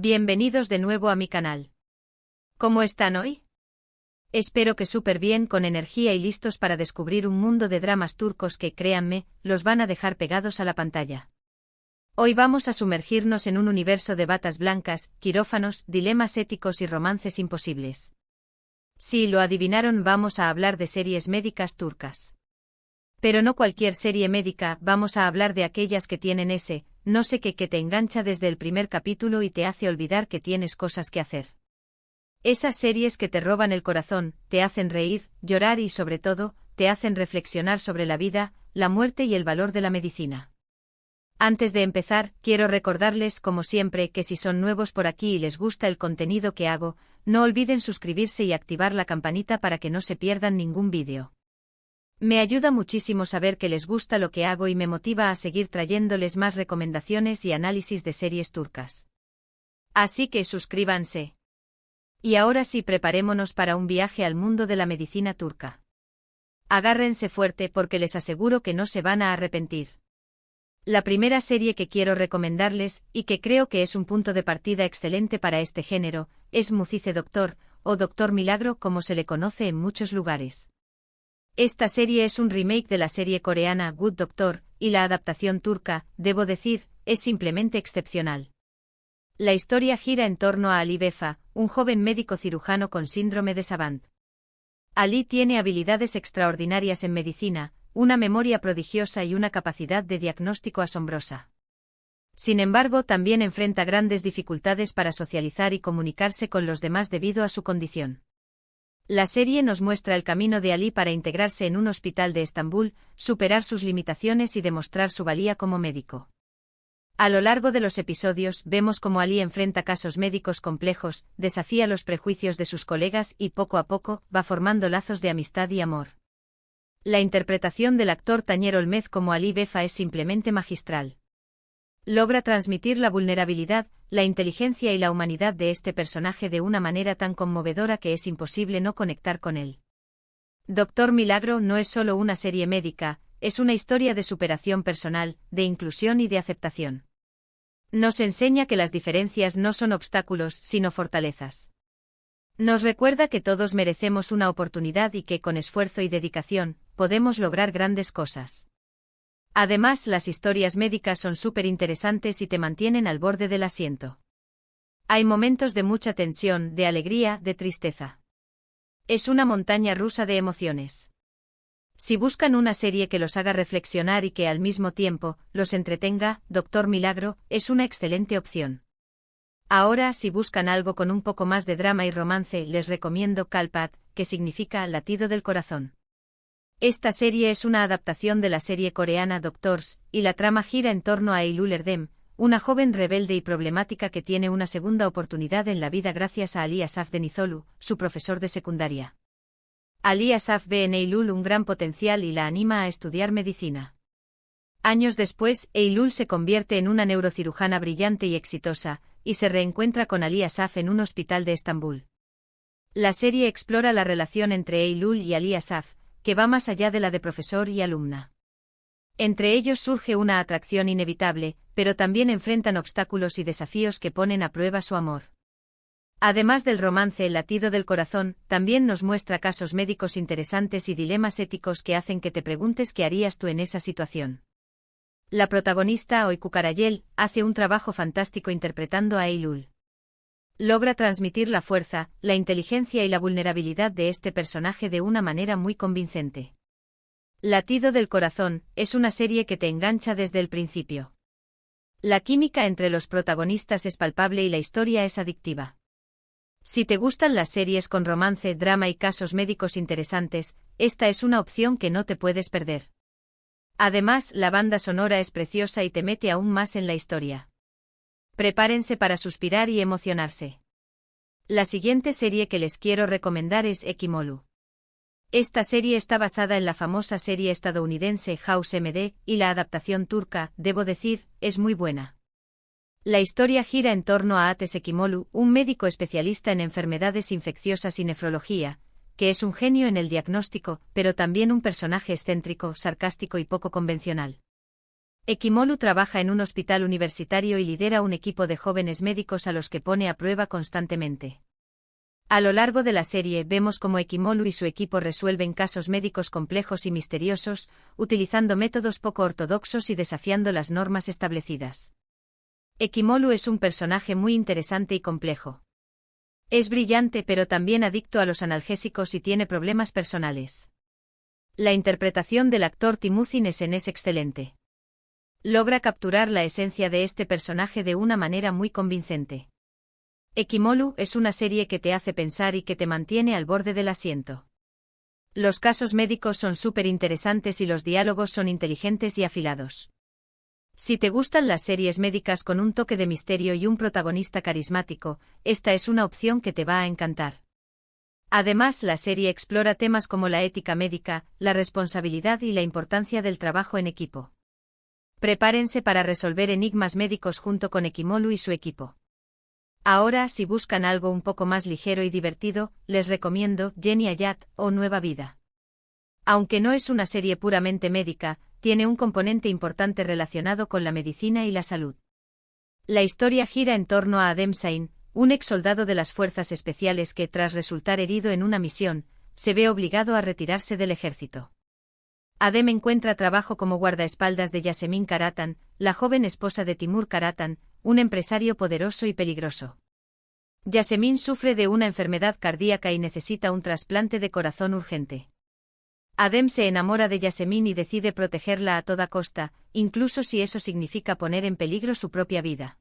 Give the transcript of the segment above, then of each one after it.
Bienvenidos de nuevo a mi canal. ¿Cómo están hoy? Espero que súper bien, con energía y listos para descubrir un mundo de dramas turcos que, créanme, los van a dejar pegados a la pantalla. Hoy vamos a sumergirnos en un universo de batas blancas, quirófanos, dilemas éticos y romances imposibles. Si lo adivinaron, vamos a hablar de series médicas turcas. Pero no cualquier serie médica, vamos a hablar de aquellas que tienen ese no sé qué que te engancha desde el primer capítulo y te hace olvidar que tienes cosas que hacer. Esas series que te roban el corazón, te hacen reír, llorar y sobre todo, te hacen reflexionar sobre la vida, la muerte y el valor de la medicina. Antes de empezar, quiero recordarles, como siempre, que si son nuevos por aquí y les gusta el contenido que hago, no olviden suscribirse y activar la campanita para que no se pierdan ningún vídeo. Me ayuda muchísimo saber que les gusta lo que hago y me motiva a seguir trayéndoles más recomendaciones y análisis de series turcas. Así que suscríbanse. Y ahora sí, preparémonos para un viaje al mundo de la medicina turca. Agárrense fuerte porque les aseguro que no se van a arrepentir. La primera serie que quiero recomendarles, y que creo que es un punto de partida excelente para este género, es Mucize Doktor, o Doctor Milagro como se le conoce en muchos lugares. Esta serie es un remake de la serie coreana Good Doctor, y la adaptación turca, debo decir, es simplemente excepcional. La historia gira en torno a Ali Vefa, un joven médico cirujano con síndrome de Savant. Ali tiene habilidades extraordinarias en medicina, una memoria prodigiosa y una capacidad de diagnóstico asombrosa. Sin embargo, también enfrenta grandes dificultades para socializar y comunicarse con los demás debido a su condición. La serie nos muestra el camino de Ali para integrarse en un hospital de Estambul, superar sus limitaciones y demostrar su valía como médico. A lo largo de los episodios vemos cómo Ali enfrenta casos médicos complejos, desafía los prejuicios de sus colegas y poco a poco va formando lazos de amistad y amor. La interpretación del actor Taner Olmez como Ali Vefa es simplemente magistral. Logra transmitir la vulnerabilidad, la inteligencia y la humanidad de este personaje de una manera tan conmovedora que es imposible no conectar con él. Doctor Milagro no es solo una serie médica, es una historia de superación personal, de inclusión y de aceptación. Nos enseña que las diferencias no son obstáculos, sino fortalezas. Nos recuerda que todos merecemos una oportunidad y que con esfuerzo y dedicación, podemos lograr grandes cosas. Además, las historias médicas son súper interesantes y te mantienen al borde del asiento. Hay momentos de mucha tensión, de alegría, de tristeza. Es una montaña rusa de emociones. Si buscan una serie que los haga reflexionar y que al mismo tiempo los entretenga, Doctor Milagro es una excelente opción. Ahora, si buscan algo con un poco más de drama y romance, les recomiendo Kalpat, que significa latido del corazón. Esta serie es una adaptación de la serie coreana Doctors, y la trama gira en torno a Eylül Erdem, una joven rebelde y problemática que tiene una segunda oportunidad en la vida gracias a Ali Asaf Denizolu, su profesor de secundaria. Ali Asaf ve en Eylül un gran potencial y la anima a estudiar medicina. Años después, Eylül se convierte en una neurocirujana brillante y exitosa, y se reencuentra con Ali Asaf en un hospital de Estambul. La serie explora la relación entre Eylül y Ali Asaf, que va más allá de la de profesor y alumna. Entre ellos surge una atracción inevitable, pero también enfrentan obstáculos y desafíos que ponen a prueba su amor. Además del romance, el latido del corazón también nos muestra casos médicos interesantes y dilemas éticos que hacen que te preguntes qué harías tú en esa situación. La protagonista, Oyku Karayel, hace un trabajo fantástico interpretando a Eylül. Logra transmitir la fuerza, la inteligencia y la vulnerabilidad de este personaje de una manera muy convincente. Latido del corazón es una serie que te engancha desde el principio. La química entre los protagonistas es palpable y la historia es adictiva. Si te gustan las series con romance, drama y casos médicos interesantes, esta es una opción que no te puedes perder. Además, la banda sonora es preciosa y te mete aún más en la historia. Prepárense para suspirar y emocionarse. La siguiente serie que les quiero recomendar es Ekimolu. Esta serie está basada en la famosa serie estadounidense House MD, y la adaptación turca, debo decir, es muy buena. La historia gira en torno a Ateş Hekimoğlu, un médico especialista en enfermedades infecciosas y nefrología, que es un genio en el diagnóstico, pero también un personaje excéntrico, sarcástico y poco convencional. Ekimolu trabaja en un hospital universitario y lidera un equipo de jóvenes médicos a los que pone a prueba constantemente. A lo largo de la serie vemos cómo Ekimolu y su equipo resuelven casos médicos complejos y misteriosos, utilizando métodos poco ortodoxos y desafiando las normas establecidas. Ekimolu es un personaje muy interesante y complejo. Es brillante pero también adicto a los analgésicos y tiene problemas personales. La interpretación del actor Timothy Nessen es excelente. Logra capturar la esencia de este personaje de una manera muy convincente. Ekimolu es una serie que te hace pensar y que te mantiene al borde del asiento. Los casos médicos son súper interesantes y los diálogos son inteligentes y afilados. Si te gustan las series médicas con un toque de misterio y un protagonista carismático, esta es una opción que te va a encantar. Además, la serie explora temas como la ética médica, la responsabilidad y la importancia del trabajo en equipo. Prepárense para resolver enigmas médicos junto con Ekimolu y su equipo. Ahora, si buscan algo un poco más ligero y divertido, les recomiendo Jenny Ayat o Nueva Vida. Aunque no es una serie puramente médica, tiene un componente importante relacionado con la medicina y la salud. La historia gira en torno a Adem Sain, un ex soldado de las fuerzas especiales que, tras resultar herido en una misión, se ve obligado a retirarse del ejército. Adem encuentra trabajo como guardaespaldas de Yasemin Karatan, la joven esposa de Timur Karatan, un empresario poderoso y peligroso. Yasemin sufre de una enfermedad cardíaca y necesita un trasplante de corazón urgente. Adem se enamora de Yasemin y decide protegerla a toda costa, incluso si eso significa poner en peligro su propia vida.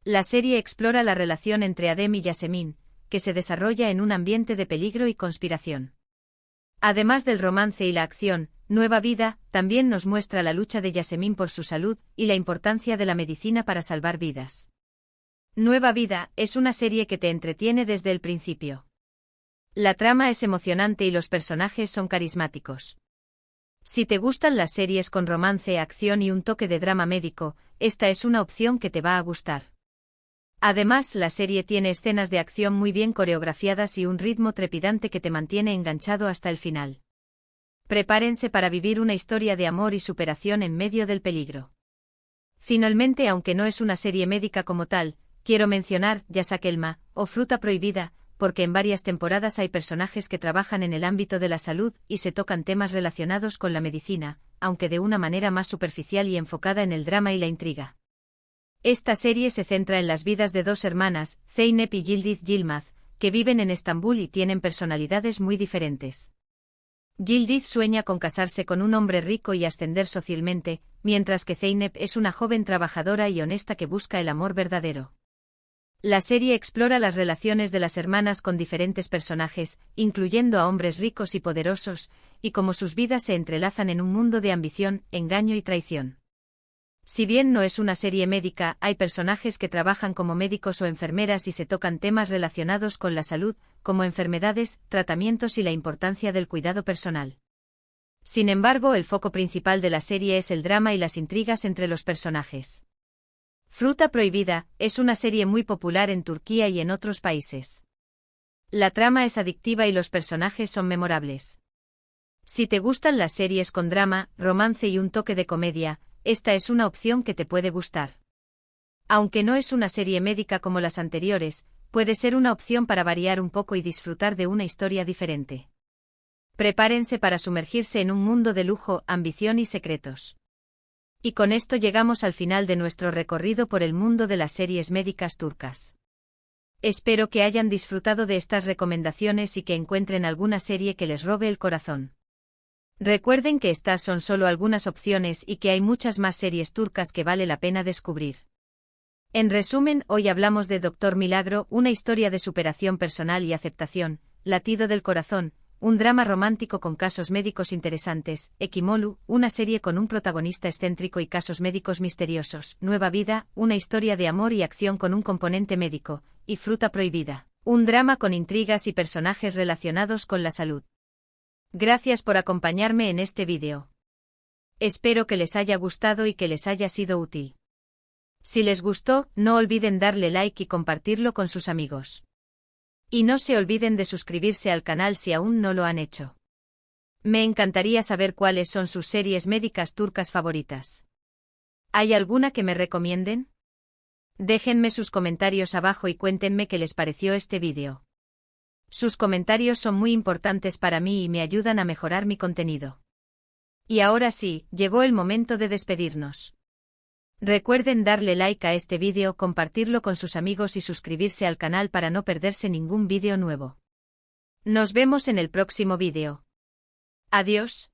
La serie explora la relación entre Adem y Yasemin, que se desarrolla en un ambiente de peligro y conspiración. Además del romance y la acción, Nueva Vida también nos muestra la lucha de Yasemin por su salud y la importancia de la medicina para salvar vidas. Nueva Vida es una serie que te entretiene desde el principio. La trama es emocionante y los personajes son carismáticos. Si te gustan las series con romance, acción y un toque de drama médico, esta es una opción que te va a gustar. Además, la serie tiene escenas de acción muy bien coreografiadas y un ritmo trepidante que te mantiene enganchado hasta el final. Prepárense para vivir una historia de amor y superación en medio del peligro. Finalmente, aunque no es una serie médica como tal, quiero mencionar Yasakelma, o Fruta Prohibida, porque en varias temporadas hay personajes que trabajan en el ámbito de la salud y se tocan temas relacionados con la medicina, aunque de una manera más superficial y enfocada en el drama y la intriga. Esta serie se centra en las vidas de dos hermanas, Zeynep y Yildiz Yilmaz, que viven en Estambul y tienen personalidades muy diferentes. Yildiz sueña con casarse con un hombre rico y ascender socialmente, mientras que Zeynep es una joven trabajadora y honesta que busca el amor verdadero. La serie explora las relaciones de las hermanas con diferentes personajes, incluyendo a hombres ricos y poderosos, y cómo sus vidas se entrelazan en un mundo de ambición, engaño y traición. Si bien no es una serie médica, hay personajes que trabajan como médicos o enfermeras y se tocan temas relacionados con la salud, como enfermedades, tratamientos y la importancia del cuidado personal. Sin embargo, el foco principal de la serie es el drama y las intrigas entre los personajes. Fruta Prohibida es una serie muy popular en Turquía y en otros países. La trama es adictiva y los personajes son memorables. Si te gustan las series con drama, romance y un toque de comedia, esta es una opción que te puede gustar. Aunque no es una serie médica como las anteriores, puede ser una opción para variar un poco y disfrutar de una historia diferente. Prepárense para sumergirse en un mundo de lujo, ambición y secretos. Y con esto llegamos al final de nuestro recorrido por el mundo de las series médicas turcas. Espero que hayan disfrutado de estas recomendaciones y que encuentren alguna serie que les robe el corazón. Recuerden que estas son solo algunas opciones y que hay muchas más series turcas que vale la pena descubrir. En resumen, hoy hablamos de Doctor Milagro, una historia de superación personal y aceptación, Latido del Corazón, un drama romántico con casos médicos interesantes, Ekimolu, una serie con un protagonista excéntrico y casos médicos misteriosos, Nueva Vida, una historia de amor y acción con un componente médico, y Fruta Prohibida, un drama con intrigas y personajes relacionados con la salud. Gracias por acompañarme en este vídeo. Espero que les haya gustado y que les haya sido útil. Si les gustó, no olviden darle like y compartirlo con sus amigos. Y no se olviden de suscribirse al canal si aún no lo han hecho. Me encantaría saber cuáles son sus series médicas turcas favoritas. ¿Hay alguna que me recomienden? Déjenme sus comentarios abajo y cuéntenme qué les pareció este vídeo. Sus comentarios son muy importantes para mí y me ayudan a mejorar mi contenido. Y ahora sí, llegó el momento de despedirnos. Recuerden darle like a este vídeo, compartirlo con sus amigos y suscribirse al canal para no perderse ningún vídeo nuevo. Nos vemos en el próximo vídeo. Adiós.